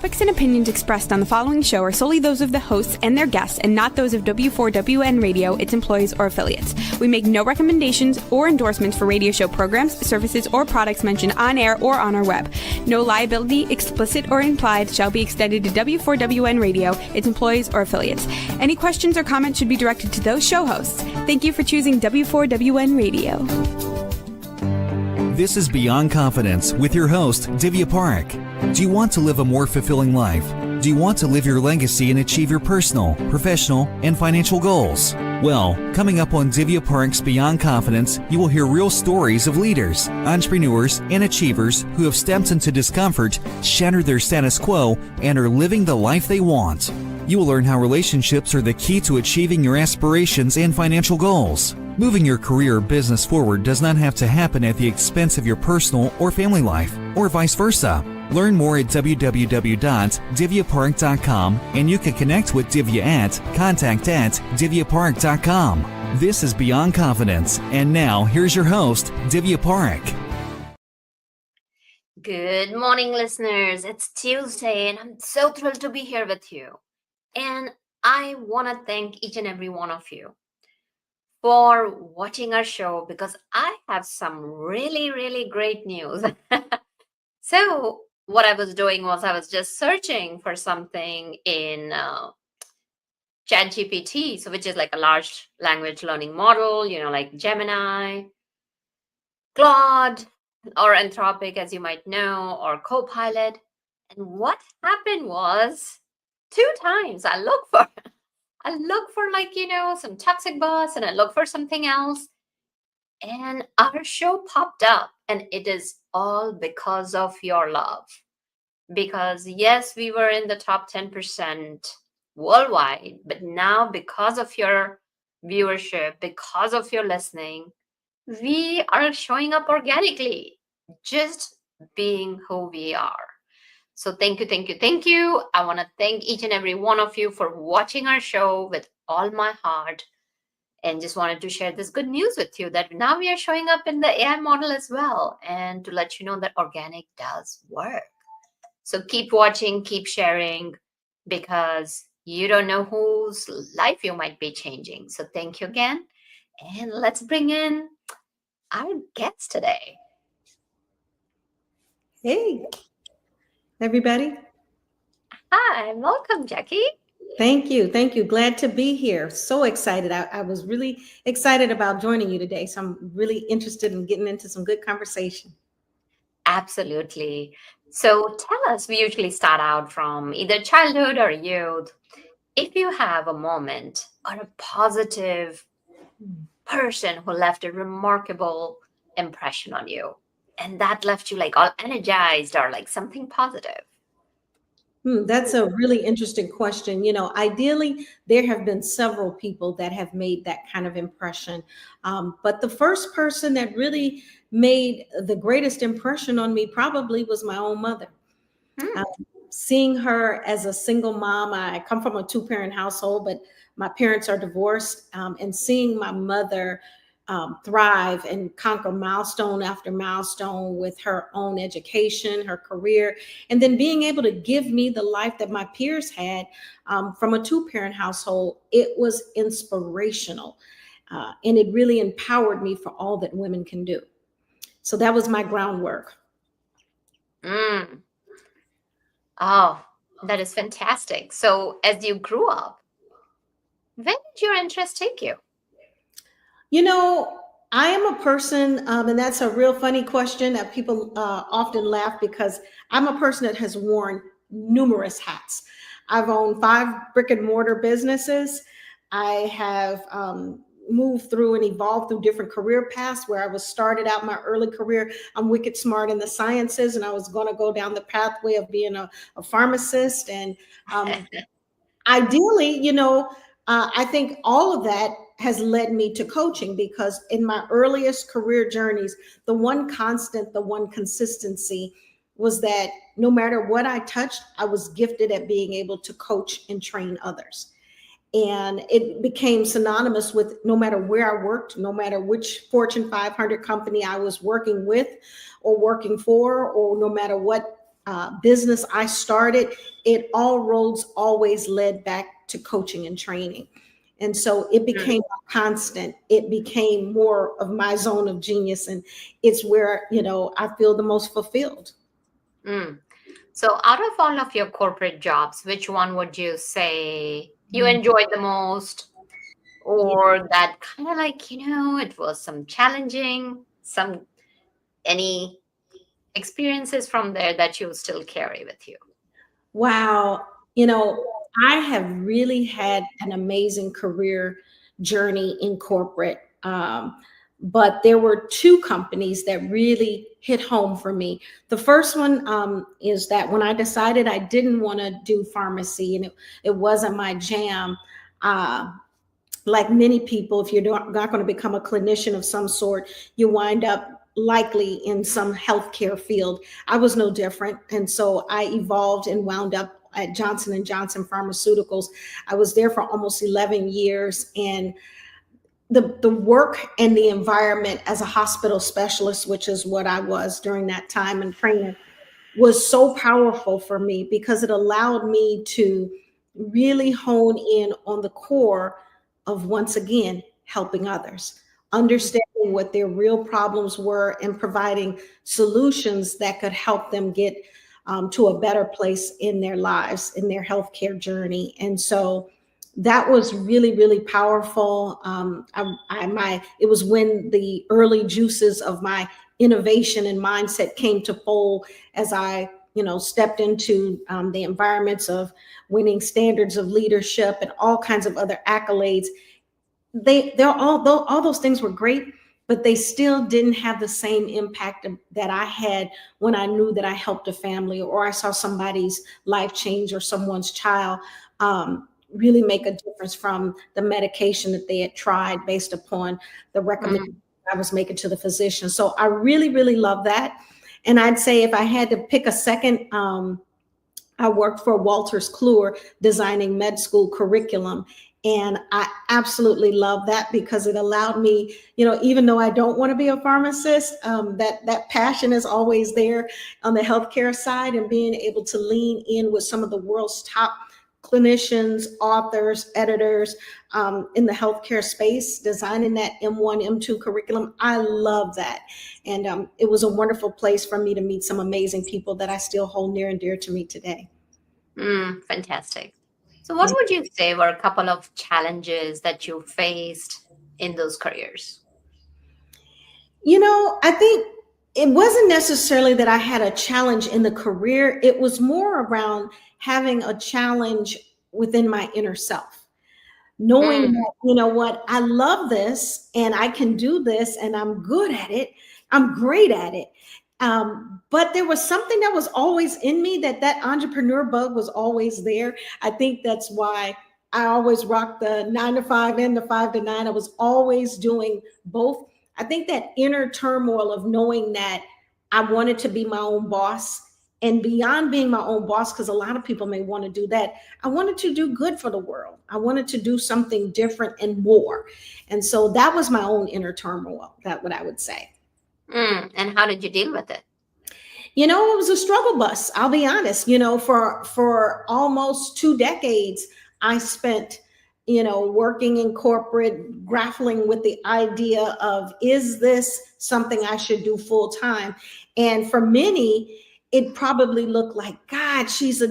topics and opinions expressed on the following show are solely those of the hosts and their guests and not those of W4WN Radio, its employees, or affiliates. We make no recommendations or endorsements for radio show programs, services, or products mentioned on air or on our web. No liability, explicit or implied, shall be extended to W4WN Radio, its employees, or affiliates. Any questions or comments should be directed to those show hosts. Thank you for choosing W4WN Radio. This is Beyond Confidence with your host, Divya Parekh. Do you want to live a more fulfilling life? Do you want to live your legacy and achieve your personal, professional, and financial goals? Well, coming up on Divya Parekh's Beyond Confidence, you will hear real stories of leaders, entrepreneurs, and achievers who have stepped into discomfort, shattered their status quo, and are living the life they want. You will learn how relationships are the key to achieving your aspirations and financial goals. Moving your career or business forward does not have to happen at the expense of your personal or family life, or vice versa. Learn more at www.divyaparekh.com, and you can connect with Divya at contact@divyaparekh.com. This is Beyond Confidence, and now here's your host, Divya Parekh. Good morning, listeners. It's Tuesday, and I'm so thrilled to be here with you. And I want to thank each and every one of you for watching our show, because I have some really, really great news. So what I was doing was I was just searching for something in ChatGPT, so which is like a large language learning model, like Gemini, Claude, or Anthropic, as you might know, or Copilot. And what happened was 2 times I look for some toxic boss, and I look for something else, and our show popped up, and it is all because of your love. Because yes, we were in the top 10% worldwide, but now because of your viewership, because of your listening, we are showing up organically, just being who we are. So thank you, thank you, thank you. I want to thank each and every one of you for watching our show with all my heart, and just wanted to share this good news with you that now we are showing up in the AI model as well, and to let you know that organic does work. So keep watching, keep sharing, because you don't know whose life you might be changing. So thank you again, and let's bring in our guest today. Hey, everybody. Hi, welcome, Jackie. Thank you. Thank you. Glad to be here. So excited. I was really excited about joining you today. So I'm really interested in getting into some good conversation. Absolutely. So tell us, we usually start out from either childhood or youth. If you have a moment or a positive person who left a remarkable impression on you, and that left you like all energized or like something positive. That's a really interesting question. Ideally, there have been several people that have made that kind of impression. But the first person that really made the greatest impression on me probably was my own mother. Seeing her as a single mom, I come from a 2-parent household, but my parents are divorced, and seeing my mother thrive and conquer milestone after milestone with her own education, her career, and then being able to give me the life that my peers had from a 2-parent household, it was inspirational. And it really empowered me for all that women can do. So that was my groundwork. Oh, that is fantastic. So as you grew up, when did your interest take you? I am a person, and that's a real funny question that people often laugh, because I'm a person that has worn numerous hats. I've owned 5 brick and mortar businesses. I have moved through and evolved through different career paths, where I was started out my early career. I'm wicked smart in the sciences, and I was going to go down the pathway of being a pharmacist. And ideally, I think all of that has led me to coaching, because in my earliest career journeys, the one constant, the one consistency was that no matter what I touched, I was gifted at being able to coach and train others. And it became synonymous with no matter where I worked, no matter which Fortune 500 company I was working with or working for, or no matter what business I started, it all roads always led back to coaching and training. And so it became a constant. It became more of my zone of genius. And it's where, I feel the most fulfilled. Mm. So, out of all of your corporate jobs, which one would you say you enjoyed the most? Or that kind of like, it was some challenging, any experiences from there that you still carry with you? Wow. I have really had an amazing career journey in corporate. But there were two companies that really hit home for me. The first one is that when I decided I didn't want to do pharmacy and it wasn't my jam, like many people, if you're not going to become a clinician of some sort, you wind up likely in some healthcare field. I was no different. And so I evolved and wound up at Johnson & Johnson Pharmaceuticals. I was there for almost 11 years. And the work and the environment as a hospital specialist, which is what I was during that time in training, was so powerful for me because it allowed me to really hone in on the core of, once again, helping others, understanding what their real problems were and providing solutions that could help them get to a better place in their lives, in their healthcare journey. And so that was really, really powerful. It was when the early juices of my innovation and mindset came to fold as I, stepped into the environments of winning standards of leadership and all kinds of other accolades. All those things were great, but they still didn't have the same impact that I had when I knew that I helped a family or I saw somebody's life change or someone's child really make a difference from the medication that they had tried based upon the recommendation I was making to the physician. So I really, really love that. And I'd say if I had to pick a second, I worked for Walters Kluwer designing med school curriculum. And I absolutely love that because it allowed me, even though I don't want to be a pharmacist, that passion is always there on the healthcare side, and being able to lean in with some of the world's top clinicians, authors, editors in the healthcare space, designing that M1, M2 curriculum. I love that. And it was a wonderful place for me to meet some amazing people that I still hold near and dear to me today. Fantastic. So what would you say were a couple of challenges that you faced in those careers? I think it wasn't necessarily that I had a challenge in the career. It was more around having a challenge within my inner self, knowing that, what, I love this and I can do this and I'm good at it. I'm great at it. But there was something that was always in me, that entrepreneur bug was always there. I think that's why I always rocked the 9 to 5 and the 5 to 9. I was always doing both. I think that inner turmoil of knowing that I wanted to be my own boss, and beyond being my own boss, because a lot of people may want to do that, I wanted to do good for the world. I wanted to do something different and more. And so that was my own inner turmoil, that's what I would say. And how did you deal with it? It was a struggle bus. I'll be honest, for almost 2 decades, I spent, working in corporate, grappling with the idea of, is this something I should do full time? And for many, it probably looked like, God, she's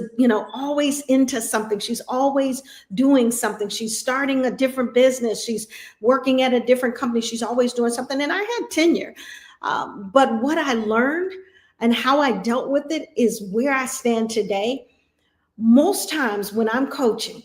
always into something. She's always doing something. She's starting a different business. She's working at a different company. She's always doing something. And I had tenure. But what I learned and how I dealt with it is where I stand today. Most times when I'm coaching,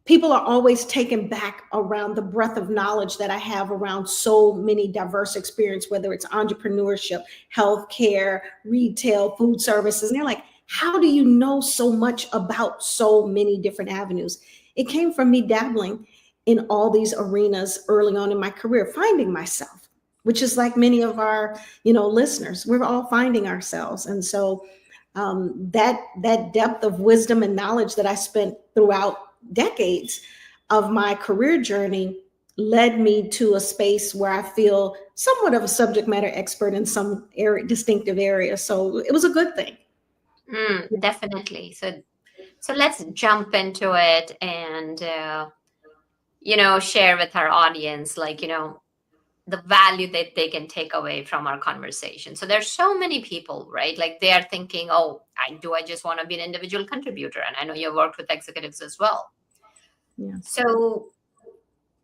people are always taken back around the breadth of knowledge that I have around so many diverse experiences, whether it's entrepreneurship, healthcare, retail, food services. And they're like, how do you know so much about so many different avenues? It came from me dabbling in all these arenas early on in my career, finding myself, which is like many of our, listeners. We're all finding ourselves. And so that depth of wisdom and knowledge that I spent throughout decades of my career journey led me to a space where I feel somewhat of a subject matter expert in some distinctive area. So it was a good thing. Definitely. So let's jump into it and share with our audience, like, the value that they can take away from our conversation. So there's so many people, right? Like they are thinking, oh, I just want to be an individual contributor? And I know you've worked with executives as well. Yes. So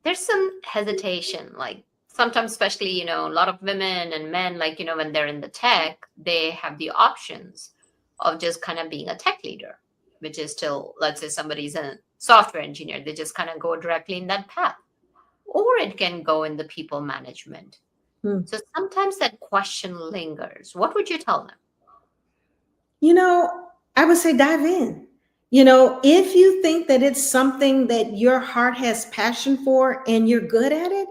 there's some hesitation, like sometimes, especially, a lot of women and men, like, when they're in the tech, they have the options of just kind of being a tech leader, which is still, let's say somebody's a software engineer, they just kind of go directly in that path, or it can go in the people management. Hmm. So sometimes that question lingers. What would you tell them? I would say dive in. If you think that it's something that your heart has passion for and you're good at it,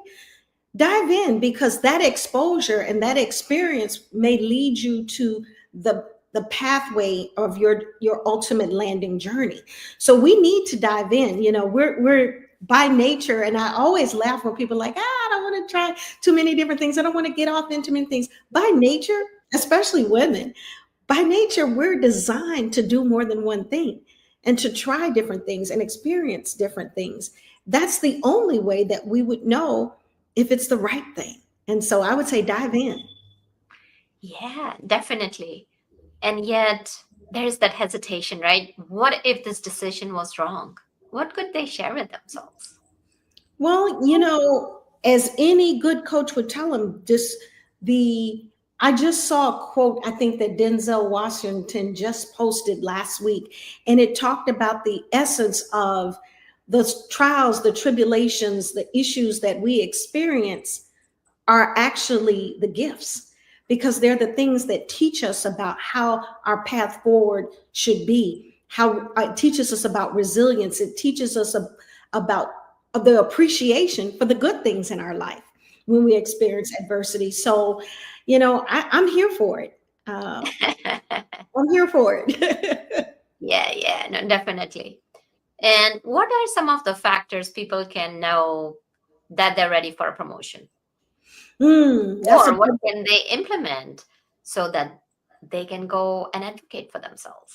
dive in, because that exposure and that experience may lead you to the pathway of your ultimate landing journey. So we need to dive in. We're by nature, and I always laugh when people are like, I don't want to try too many different things, I don't want to get off into many things. By nature, especially women, by nature, we're designed to do more than one thing and to try different things and experience different things. That's the only way that we would know if it's the right thing. And so I would say dive in. Yeah, definitely. And yet there's that hesitation, right? What if this decision was wrong? What could they share with themselves? Well, as any good coach would tell them, I just saw a quote, I think that Denzel Washington just posted last week, and it talked about the essence of the trials, the tribulations, the issues that we experience are actually the gifts, because they're the things that teach us about how our path forward should be, how it teaches us about resilience, it teaches us about the appreciation for the good things in our life when we experience adversity. So I'm here for it. I'm here for it. Yeah, no, definitely. And what are some of the factors people can know that they're ready for a promotion? That's a Or what can they implement so that they can go and advocate for themselves?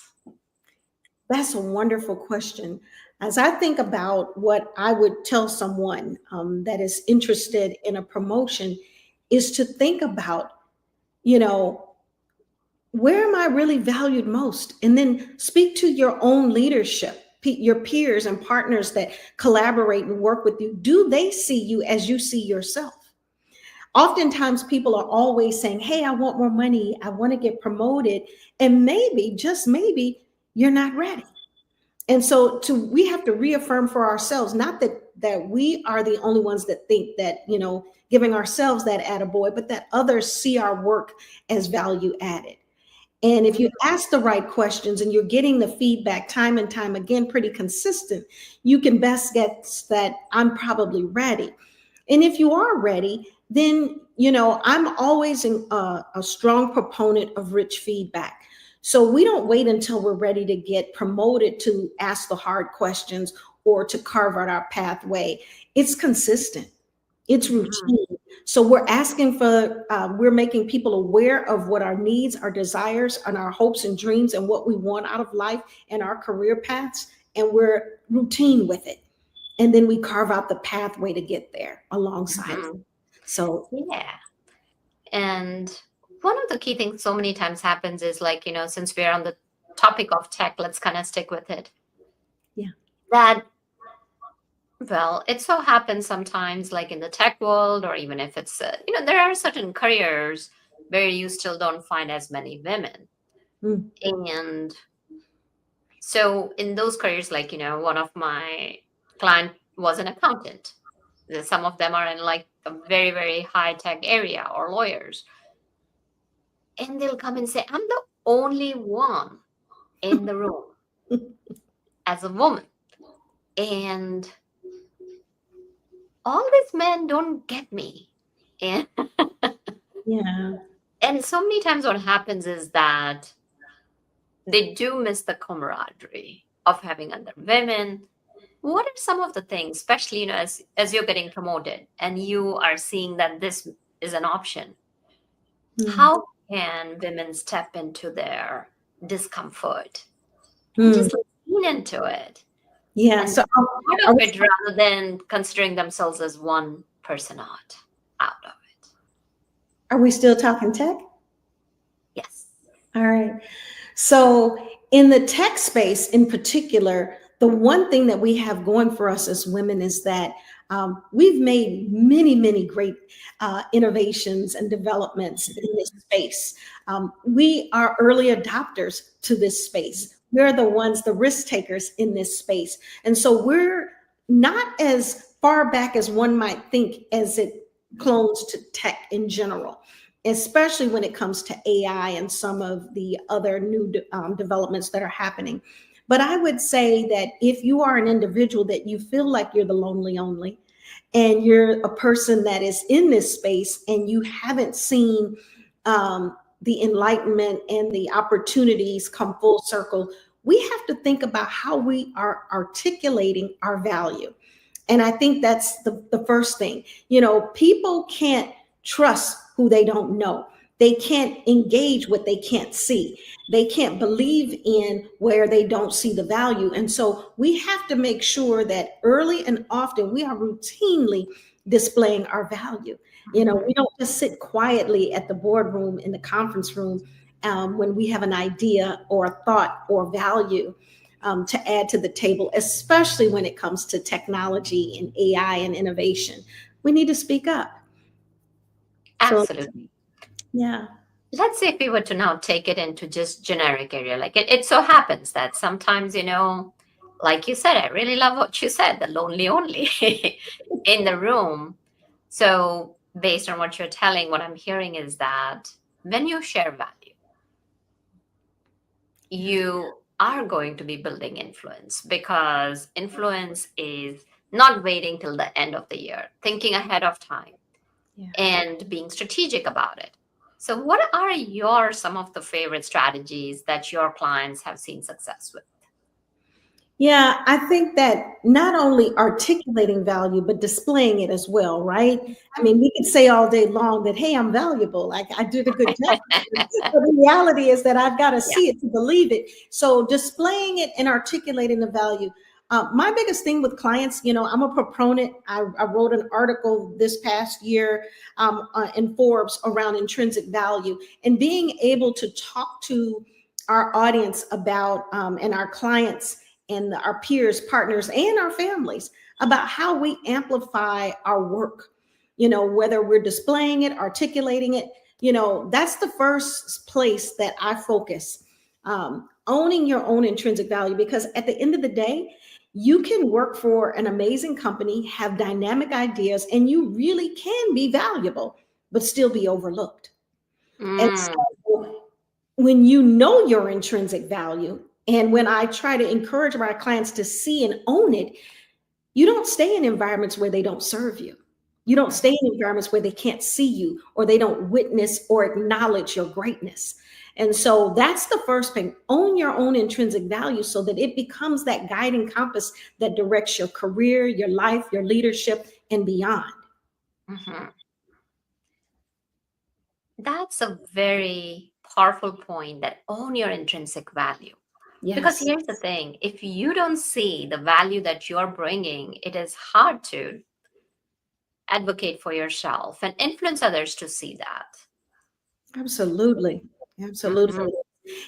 That's a wonderful question. As I think about what I would tell someone that is interested in a promotion, is to think about, you know, where am I really valued most? And then speak to your own leadership, your peers and partners that collaborate and work with you. Do they see you as you see yourself? Oftentimes, people are always saying, hey, I want more money, I want to get promoted. And maybe, just maybe, you're not ready. And so we have to reaffirm for ourselves, not that we are the only ones that think that, giving ourselves that attaboy, but that others see our work as value added. And if you ask the right questions and you're getting the feedback time and time again, pretty consistent, you can best guess that I'm probably ready. And if you are ready, then, I'm always a strong proponent of rich feedback. So we don't wait until we're ready to get promoted to ask the hard questions or to carve out our pathway. It's consistent. It's routine. So we're making people aware of what our needs, our desires, and our hopes and dreams and what we want out of life and our career paths. And we're routine with it. And then we carve out the pathway to get there alongside. So Yeah. And one of the key things so many times happens is, like, since we're on the topic of tech, let's kind of stick with it. Yeah. That, well, it so happens sometimes, like in the tech world, or even if it's, there are certain careers where you still don't find as many women. And so in those careers, like, one of my client was an accountant. Some of them are in like a very, very high tech area, or lawyers. And they'll come and say, I'm the only one in the room as a woman. And all these men don't get me. And yeah. and so many times what happens is that they do miss the camaraderie of having other women. What are some of the things, especially, as you're getting promoted and you are seeing that this is an option? How can women step into their discomfort and Hmm. just lean into it Yeah. and So, part are of we, it rather than considering themselves as 1% out of it. are we still talking tech? Yes. All right. So, in the tech space in particular, the one thing that we have going for us as women is that we've made many, many great innovations and developments in this space. We are early adopters to this space. We're the ones, the risk takers in this space. And so we're not as far back as one might think as it clones to tech in general, especially when it comes to AI and some of the other new developments that are happening. But I would say that if you are an individual that you feel like you're the lonely only, and you're a person that is in this space and you haven't seen the enlightenment and the opportunities come full circle, we have to think about how we are articulating our value. And I think that's the first thing. You know, people can't trust who they don't know. They can't engage what they can't see. They can't believe in where they don't see the value. And so we have to make sure that early and often we are routinely displaying our value. You know, we don't just sit quietly at the boardroom in the conference room when we have an idea or a thought or value to add to the table, especially when it comes to technology and AI and innovation. We need to speak up. So, Absolutely. yeah. Let's say if we were to now take it into just generic area, like it so happens that sometimes, like you said, I really love what you said, the lonely only in the room. So based on what you're telling, what I'm hearing is that when you share value, you are going to be building influence, because influence is not waiting till the end of the year, thinking ahead of time Yeah. and being strategic about it. So what are your some of the favorite strategies that your clients have seen success with? Yeah, I think that not only articulating value, but displaying it as well, right? I mean, we could say all day long that, hey, I'm valuable, like I did a good job. But the reality is that I've got to Yeah. see it to believe it. So displaying it and articulating the value. My biggest thing with clients, you know, I'm a proponent. I wrote an article this past year in Forbes around intrinsic value and being able to talk to our audience about and our clients and our peers, partners, and our families about how we amplify our work. You know, whether we're displaying it, articulating it, you know, that's the first place that I focus. Owning your own intrinsic value, because at the end of the day, you can work for an amazing company, have dynamic ideas, and you really can be valuable, but still be overlooked. And Mm, so when you know your intrinsic value, and when I try to encourage my clients to see and own it, you don't stay in environments where they don't serve you. You don't stay in environments where they can't see you or they don't witness or acknowledge your greatness. And so that's the first thing. Own your own intrinsic value so that it becomes that guiding compass that directs your career, your life, your leadership, and beyond. mhm. That's a very powerful point, that own your intrinsic value. Because Yes, here's the thing, if you don't see the value that you're bringing, it is hard to advocate for yourself and influence others to see that. absolutely. Absolutely. Mhm.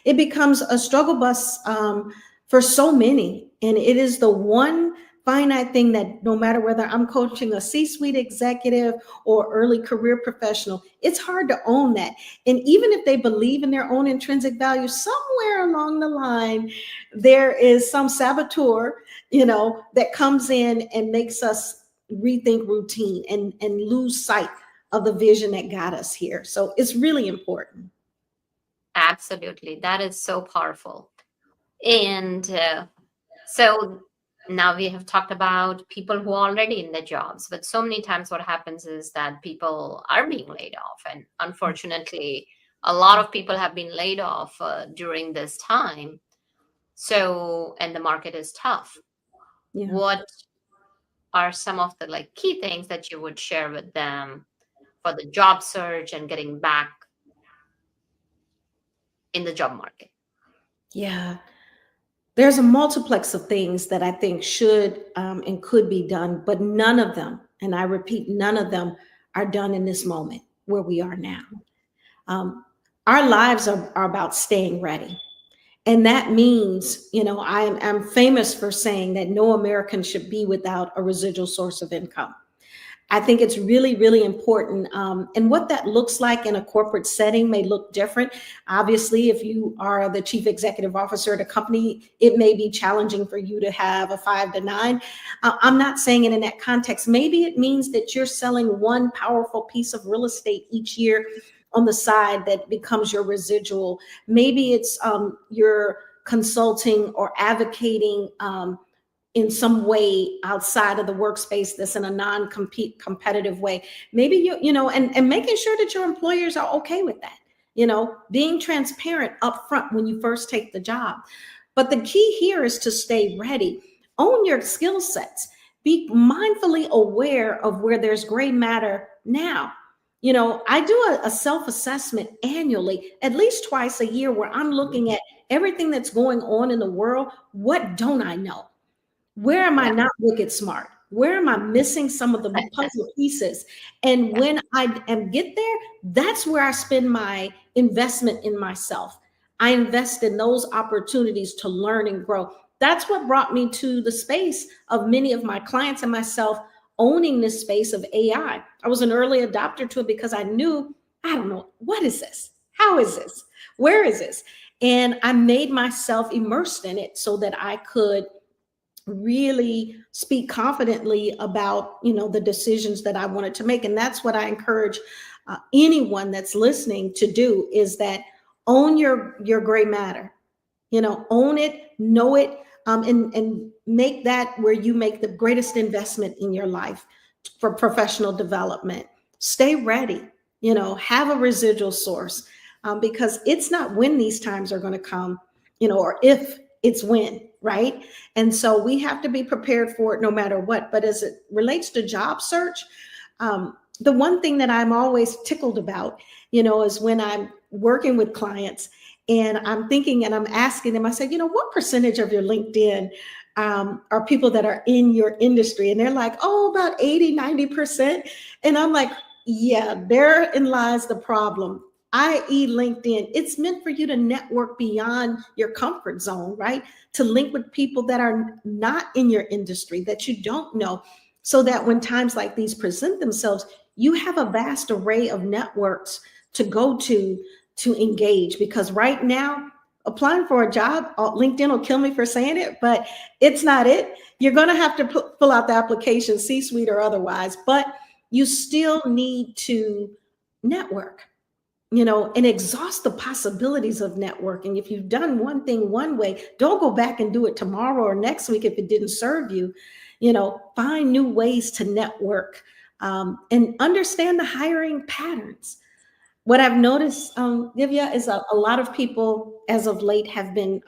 It becomes a struggle bus for so many. And it is the one finite thing that no matter whether I'm coaching a C-suite executive or early career professional, it's hard to own that. And even if they believe in their own intrinsic value, somewhere along the line, there is some saboteur, you know, that comes in and makes us rethink routine and lose sight of the vision that got us here. So it's really important. Absolutely. That is so powerful. And so now we have talked about people who are already in their jobs, but so many times what happens is that people are being laid off. And unfortunately, a lot of people have been laid off during this time. So, and the market is tough. Yeah. What are some of the like key things that you would share with them for the job search and getting back in the job market? Yeah. There's a multiplex of things that I think should and could be done, but none of them, and I repeat, none of them are done in this moment where we are now. Um, our lives are about staying ready. And that means, I'm famous for saying that no American should be without a residual source of income. I think it's really, really important. And what that looks like in a corporate setting may look different. Obviously, if you are the chief executive officer at a company, it may be challenging for you to have a 5 to 9. I'm not saying it in that context. Maybe it means that you're selling one powerful piece of real estate each year on the side that becomes your residual. Maybe it's you're consulting or advocating in some way outside of the workspace that's in a non-compete competitive way. Maybe and making sure that your employers are okay with that, being transparent up front when you first take the job. But the key here is to stay ready, own your skill sets, be mindfully aware of where there's gray matter now. I do a self-assessment annually, at least twice a year, where I'm looking at everything that's going on in the world. What don't I know? Where am I Yeah. not wicked smart? Where am I missing some of the puzzle pieces? And Yeah. when I get there, that's where I spend my investment in myself. I invest in those opportunities to learn and grow. That's what brought me to the space of many of my clients and myself owning this space of AI. I was an early adopter to it because I knew, I don't know, what is this? How is this? Where is this? And I made myself immersed in it so that I could really speak confidently about the decisions that I wanted to make. And that's what I encourage anyone that's listening to do, is that own your gray matter. Own it, know it, and make that where you make the greatest investment in your life for professional development. Stay ready. Have a residual source, because it's not when these times are going to come, or if, it's when, right? And so we have to be prepared for it no matter what. But as it relates to job search, the one thing that I'm always tickled about, is when I'm working with clients and I'm thinking and I'm asking them, I said, what percentage of your LinkedIn are people that are in your industry? And they're like, oh, about 80, 90%. And I'm like, yeah, therein lies the problem. I.e. LinkedIn, it's meant for you to network beyond your comfort zone, right? To link with people that are not in your industry, that you don't know, so that when times like these present themselves, you have a vast array of networks to go to engage. Because right now, applying for a job, LinkedIn will kill me for saying it, but it's not it. You're going to have to fill out the application, C-suite or otherwise, but you still need to network, and exhaust the possibilities of networking. If you've done one thing one way, don't go back and do it tomorrow or next week if it didn't serve you. Find new ways to network, and understand the hiring patterns. What I've noticed, Divya, is a lot of people as of late have been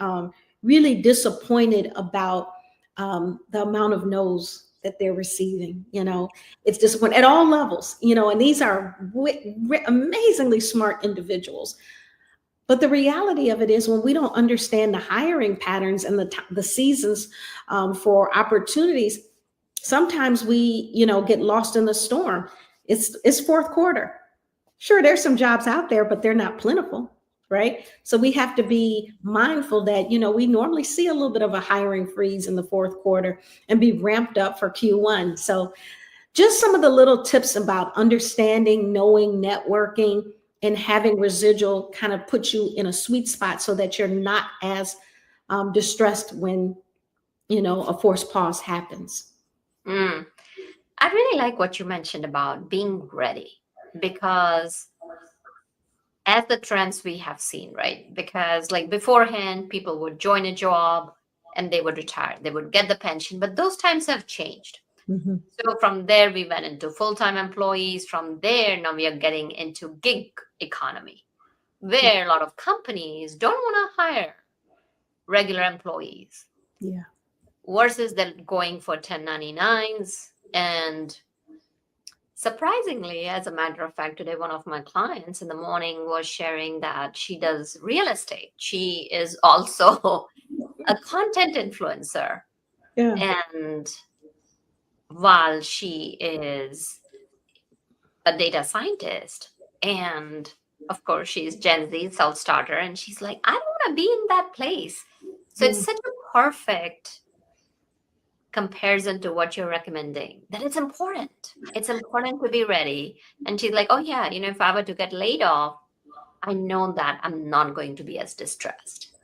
really disappointed about the amount of no's that they're receiving. It's disappointing at all levels, and these are amazingly smart individuals. But the reality of it is, when we don't understand the hiring patterns and the seasons for opportunities, sometimes we, get lost in the storm. It's fourth quarter. Sure, there's some jobs out there, but they're not plentiful, right? So we have to be mindful that, we normally see a little bit of a hiring freeze in the fourth quarter and be ramped up for Q1. So just some of the little tips about understanding, knowing, networking, and having residual kind of put you in a sweet spot so that you're not as distressed when, a forced pause happens. Mm. I really like what you mentioned about being ready, because as the trends we have seen, right? Because like beforehand, people would join a job and they would retire, they would get the pension, but those times have changed. Mhm. So from there, we went into full-time employees. From there, now we are getting into gig economy, where a lot of companies don't want to hire regular employees Yeah. versus them going for 1099s and Surprisingly, as a matter of fact, today one of my clients in the morning was sharing that she does real estate. She is also a content influencer. Yeah. And while she is a data scientist, and of course, she's Gen Z self starter, and she's like, I don't want to be in that place. So Yeah. it's such a perfect comparison to what you're recommending, that it's important. It's important to be ready. And she's like, oh, yeah, if I were to get laid off, I know that I'm not going to be as distressed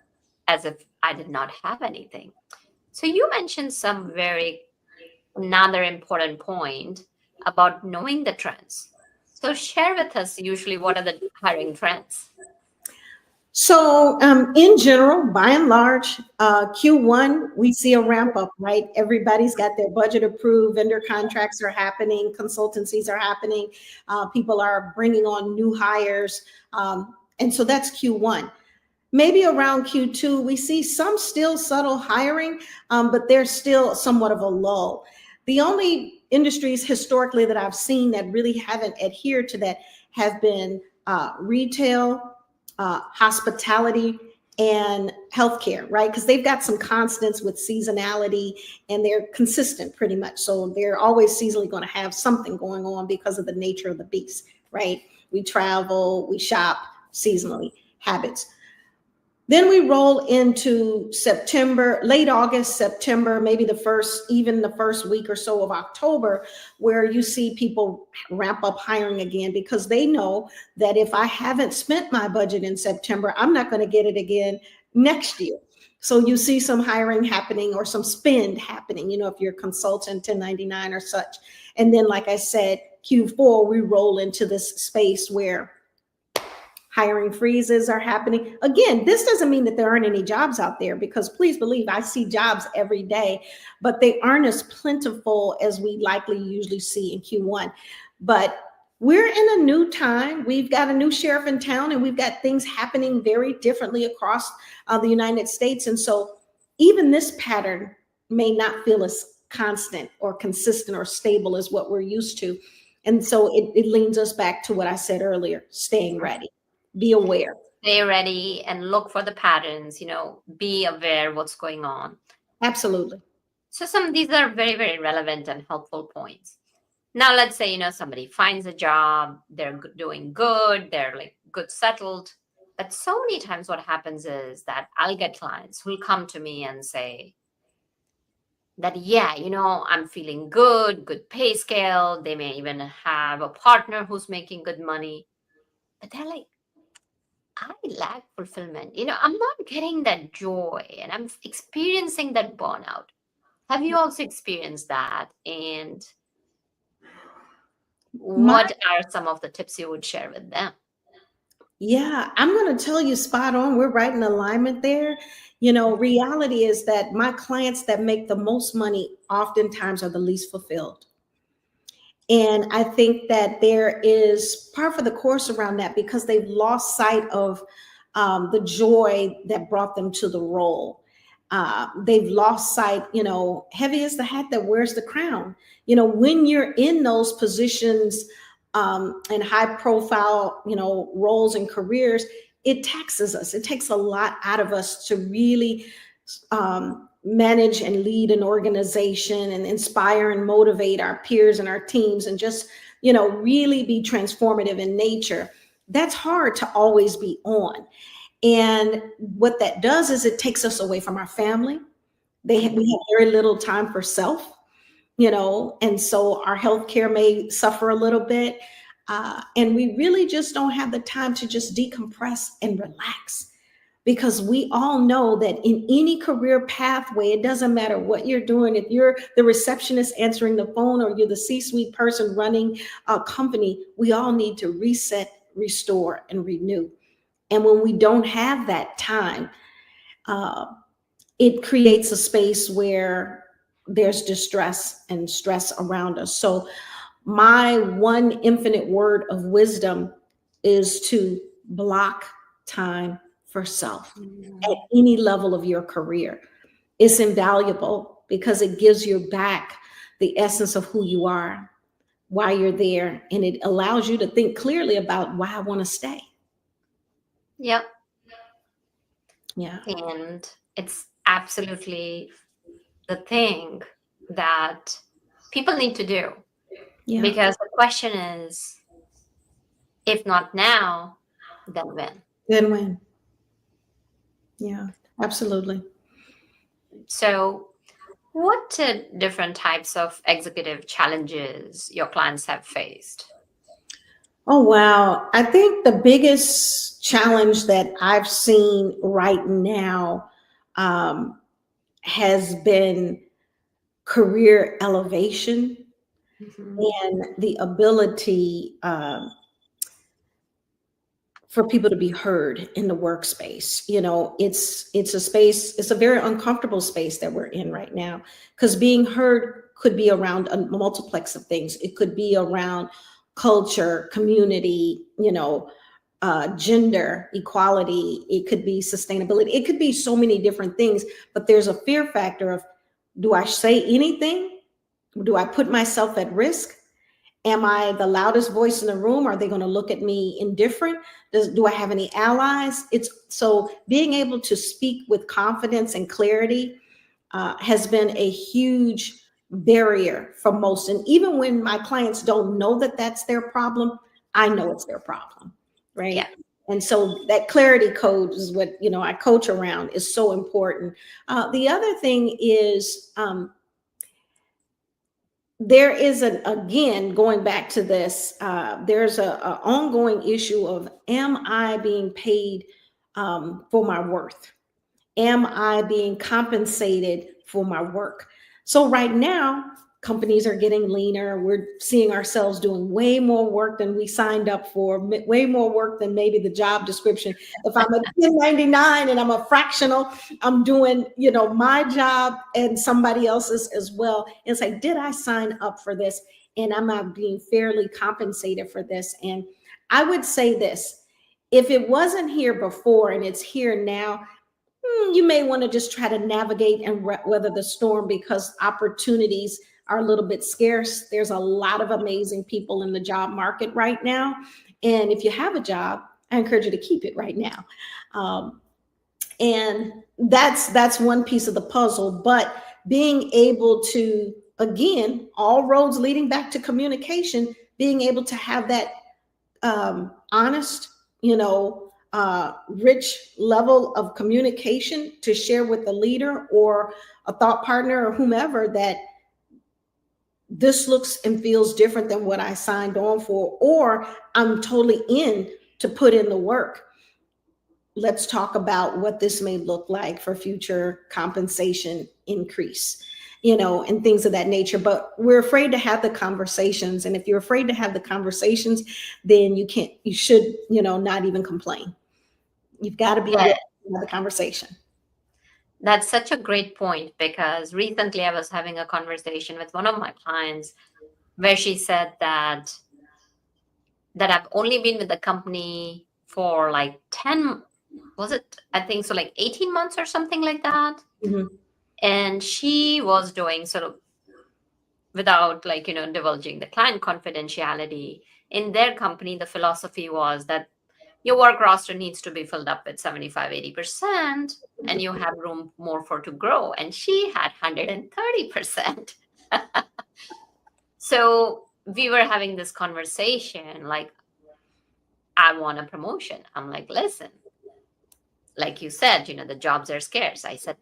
as if I did not have anything. So you mentioned another important point about knowing the trends. So share with us usually what are the hiring trends? So, in general, by and large, Q1, we see a ramp up, right? Everybody's got their budget approved, vendor contracts are happening, consultancies are happening, people are bringing on new hires. And so that's Q1. Maybe around Q2, we see some still subtle hiring, but there's still somewhat of a lull. The only industries historically that I've seen that really haven't adhered to that have been retail, hospitality, and healthcare, right? Because they've got some constants with seasonality and they're consistent pretty much. So they're always seasonally going to have something going on because of the nature of the beast, right? We travel, we shop seasonally, habits. Then we roll into September, late August, September, maybe even the first week or so of October, where you see people ramp up hiring again because they know that if I haven't spent my budget in September, I'm not going to get it again next year. So you see some hiring happening or some spend happening, if you're a consultant, 1099 or such. And then, like I said, Q4, we roll into this space where hiring freezes are happening. Again, this doesn't mean that there aren't any jobs out there, because please believe I see jobs every day, but they aren't as plentiful as we likely usually see in Q1. But we're in a new time. We've got a new sheriff in town, and we've got things happening very differently across the United States. And so even this pattern may not feel as constant or consistent or stable as what we're used to. And so it leans us back to what I said earlier, staying ready. Be aware. Stay ready and look for the patterns, be aware what's going on. Absolutely. So these are very, very relevant and helpful points. Now, let's say, somebody finds a job, they're doing good, they're like good settled. But so many times what happens is that I'll get clients who'll come to me and say that, yeah, I'm feeling good pay scale. They may even have a partner who's making good money. But they're like, I lack fulfillment. I'm not getting that joy and I'm experiencing that burnout. Have you also experienced that? And what are some of the tips you would share with them? Yeah, I'm going to tell you spot on. We're right in alignment there. Reality is that my clients that make the most money oftentimes are the least fulfilled. And I think that there is part for the course around that because they've lost sight of the joy that brought them to the role. They've lost sight, heavy is the hat that wears the crown. When you're in those positions and high profile, roles and careers, it taxes us. It takes a lot out of us to really manage and lead an organization and inspire and motivate our peers and our teams and just, really be transformative in nature. That's hard to always be on. And what that does is it takes us away from our family. We have very little time for self, and so our healthcare may suffer a little bit. And we really just don't have the time to just decompress and relax. Because we all know that in any career pathway, it doesn't matter what you're doing. If you're the receptionist answering the phone or you're the C-suite person running a company, we all need to reset, restore, and renew. And when we don't have that time, it creates a space where there's distress and stress around us. So my one infinite word of wisdom is to block time for self at any level of your career. It's invaluable because it gives you back the essence of who you are, why you're there, and it allows you to think clearly about why I want to stay. Yep. Yeah. And it's absolutely the thing that people need to do. Yeah. Because the question is, if not now, then when? Then when? Yeah, absolutely. So, what different types of executive challenges your clients have faced? Oh, wow. I think the biggest challenge that I've seen right now um, has been career elevation Mhm. and the ability for people to be heard in the workspace. It's a space, it's a very uncomfortable space that we're in right now, because being heard could be around a multiplex of things. It could be around culture, community, gender equality. It could be sustainability. It could be so many different things, but there's a fear factor of, do I say anything? Do I put myself at risk? Am I the loudest voice in the room? Are they going to look at me indifferent? Do I have any allies? It's so being able to speak with confidence and clarity has been a huge barrier for most. And even when my clients don't know that that's their problem, I know it's their problem, right? Yeah. And so that clarity code is what I coach around, is so important. The other thing is, there is again, going back to this, there's a ongoing issue of, am I being paid for my worth? Am I being compensated for my work? So right now, companies are getting leaner. We're seeing ourselves doing way more work than we signed up for, way more work than maybe the job description. If I'm a 1099 and I'm a fractional, I'm doing, my job and somebody else's as well. And it's like, did I sign up for this? And am I being fairly compensated for this? And I would say this, if it wasn't here before and it's here now, you may want to just try to navigate and weather the storm, because opportunities are a little bit scarce. There's a lot of amazing people in the job market right now. And if you have a job, I encourage you to keep it right now. And that's one piece of the puzzle. But being able to, again, all roads leading back to communication, being able to have that honest, rich level of communication to share with the leader or a thought partner or whomever, that this looks and feels different than what I signed on for, or I'm totally in to put in the work. Let's talk about what this may look like for future compensation increase, and things of that nature. But we're afraid to have the conversations. And if you're afraid to have the conversations, then you should, not even complain. You've got to be Yeah. ready to have the conversation. That's such a great point, because recently I was having a conversation with one of my clients where she said that I've only been with the company for like 10, was it? I think so, like 18 months or something like that. Mhm. And she was doing sort of, without divulging the client confidentiality, in their company, the philosophy was that your work roster needs to be filled up with 75-80%, and you have room more for to grow. And she had 130%. So we were having this conversation, like, I want a promotion. I'm like, listen, like you said, the jobs are scarce. I said,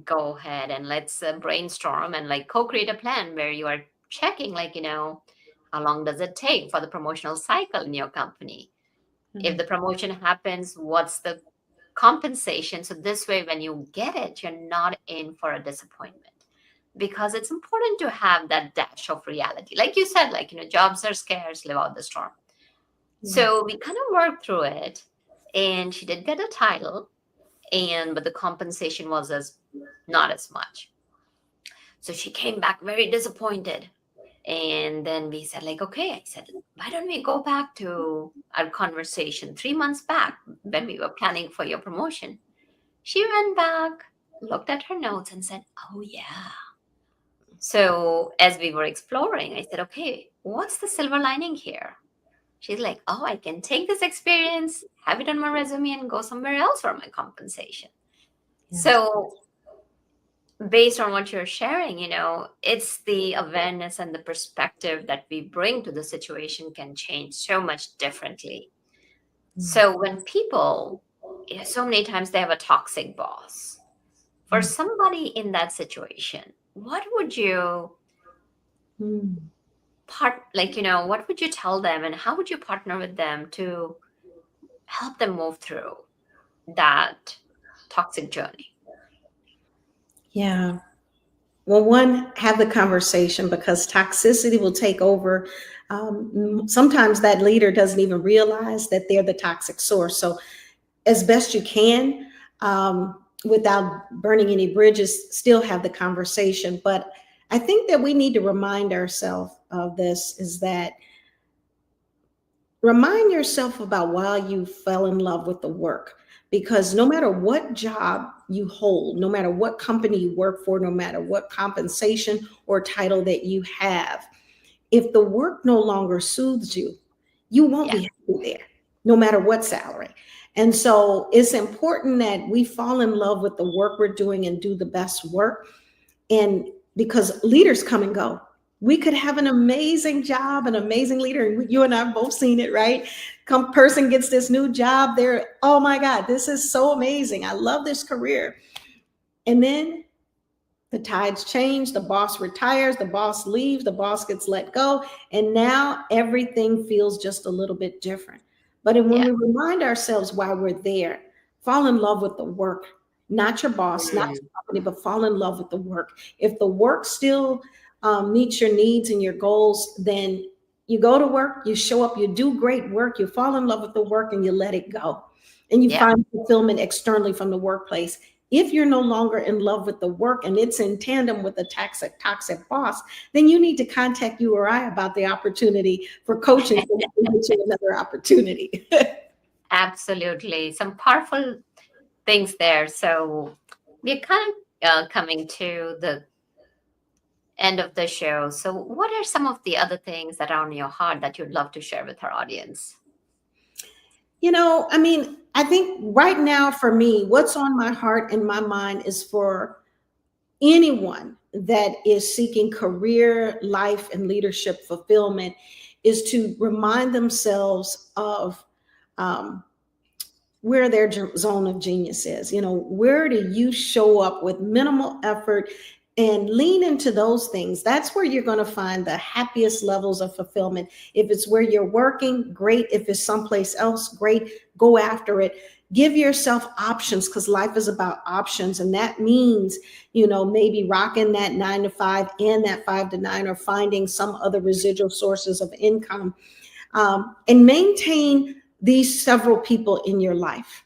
go ahead and let's brainstorm and like co-create a plan where you are checking, how long does it take for the promotional cycle in your company? If the promotion happens, what's the compensation? So this way, when you get it, you're not in for a disappointment, because it's important to have that dash of reality. Like you said, jobs are scarce, live out the storm. Yeah. So we kind of worked through it, and she did get a title, but the compensation was not as much. So she came back very disappointed. And then we said, like, okay, I said, why don't we go back to our conversation 3 months back when we were planning for your promotion? She went back, looked at her notes and said, oh, yeah, So as we were exploring, I said, okay, what's the silver lining here? She's like, oh, I can take this experience, have it on my resume, and go somewhere else for my compensation. Yeah. So based on what you're sharing, it's the awareness and the perspective that we bring to the situation can change so much differently. So when people, so many times they have a toxic boss. For somebody in that situation, what would you what would you tell them, and how would you partner with them to help them move through that toxic journey? Yeah. Well, one, have the conversation, because toxicity will take over. Sometimes that leader doesn't even realize that they're the toxic source. So, as best you can, without burning any bridges, still have the conversation. But I think that we need to remind ourselves of this, is that remind yourself about why you fell in love with the work. Because no matter what job you hold, no matter what company you work for, no matter what compensation or title that you have, if the work no longer soothes you, you won't Yeah. be happy there, no matter what salary. And so it's important that we fall in love with the work we're doing and do the best work. And because leaders come and go, we could have an amazing job, an amazing leader. And you and I have both seen it, right? Person gets this new job. They're, oh my God, this is so amazing. I love this career. And then the tides change, the boss retires, the boss leaves, the boss gets let go. And now everything feels just a little bit different. But when Yeah. we remind ourselves why we're there, fall in love with the work, not your boss, not your company, but fall in love with the work. If the work still meets your needs and your goals, then you go to work, you show up, you do great work, you fall in love with the work, and you let it go. And you Yeah. find fulfillment externally from the workplace. If you're no longer in love with the work and it's in tandem with a toxic boss, then you need to contact you or I about the opportunity for coaching so we can get you another opportunity. Absolutely. Some powerful things there. So we're kind of coming to the end of the show. So, what are some of the other things that are on your heart that you'd love to share with our audience? I mean, I think right now for me, what's on my heart and my mind is for anyone that is seeking career, life, and leadership fulfillment, is to remind themselves of um, where their zone of genius is. Where do you show up with minimal effort and lean into those things? That's where you're going to find the happiest levels of fulfillment. If it's where you're working, great. If it's someplace else, great. Go after it. Give yourself options, because life is about options. And that means, maybe rocking that 9 to 5 and that 5 to 9, or finding some other residual sources of income, and maintain these several people in your life.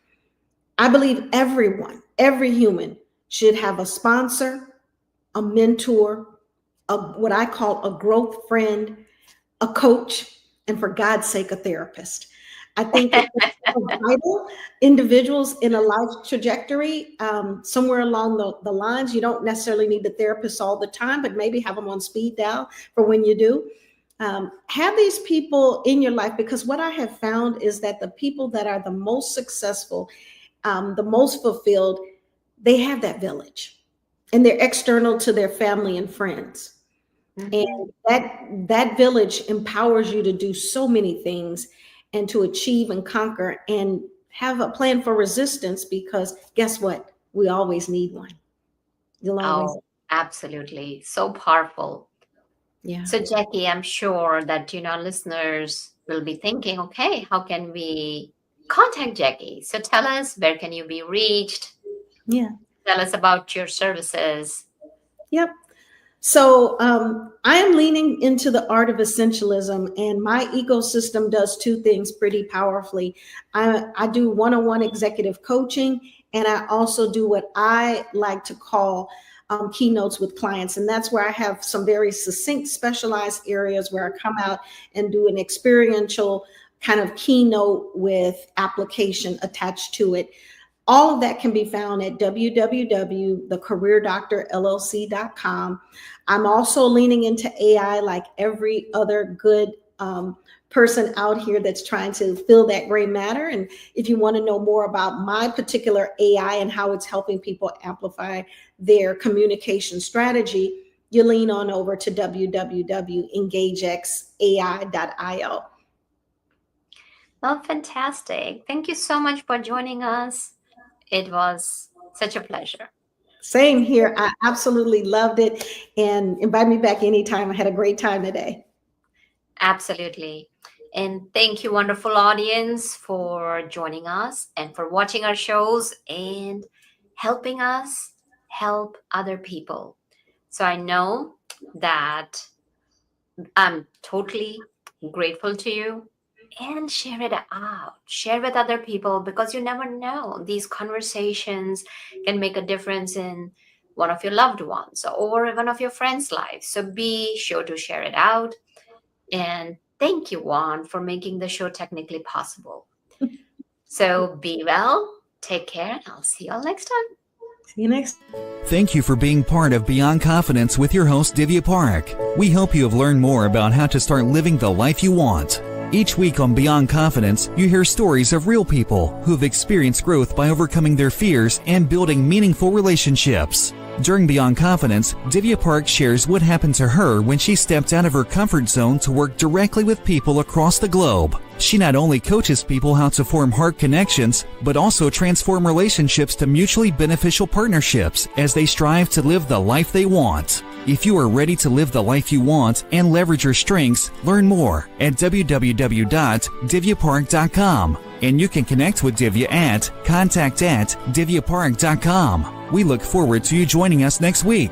I believe every human should have a sponsor, a mentor, what I call a growth friend, a coach, and for God's sake, a therapist. I think that vital individuals in a life trajectory, somewhere along the lines. You don't necessarily need the therapist all the time, but maybe have them on speed dial for when you do. Have these people in your life, because what I have found is that the people that are the most successful, the most fulfilled, they have that village, and they're external to their family and friends. Mhm. And that village empowers you to do so many things and to achieve and conquer and have a plan for resistance, because guess what? We always need one. You'll always, Oh, absolutely. So powerful. yeah. So, Jackie, I'm sure that listeners will be thinking, okay, how can we contact Jackie? So, tell us, where can you be reached? Yeah. Tell us about your services. Yep. So I am leaning into the art of essentialism, and my ecosystem does two things pretty powerfully. I do one-on-one executive coaching, and I also do what I like to call keynotes with clients. And that's where I have some very succinct, specialized areas where I come out and do an experiential kind of keynote with application attached to it. All of that can be found at www.thecareerdoctorllc.com. I'm also leaning into AI like every other good person out here that's trying to fill that gray matter. And if you want to know more about my particular AI and how it's helping people amplify their communication strategy, you lean on over to www.engagexai.io. Well, fantastic. Thank you so much for joining us. It was such a pleasure. Same here. I absolutely loved it. And invite me back anytime. I had a great time today. Absolutely. And thank you, wonderful audience, for joining us and for watching our shows and helping us help other people. So I know that I'm totally grateful to you, and share it out. Share with other people, because you never know. These conversations can make a difference in one of your loved ones or one of your friends' lives. So be sure to share it out. And thank you, Juan, for making the show technically possible. So be well, take care, and I'll see you all next time. See you next. Thank you for being part of Beyond Confidence with your host, Divya Parekh. We hope you have learned more about how to start living the life you want. Each week on Beyond Confidence, you hear stories of real people who've experienced growth by overcoming their fears and building meaningful relationships. During Beyond Confidence, Divya Parekh shares what happened to her when she stepped out of her comfort zone to work directly with people across the globe. She not only coaches people how to form heart connections, but also transform relationships to mutually beneficial partnerships as they strive to live the life they want. If you are ready to live the life you want and leverage your strengths, learn more at www.divyaparekh.com. And you can connect with Divya at contact@divyaparekh.com. We look forward to you joining us next week.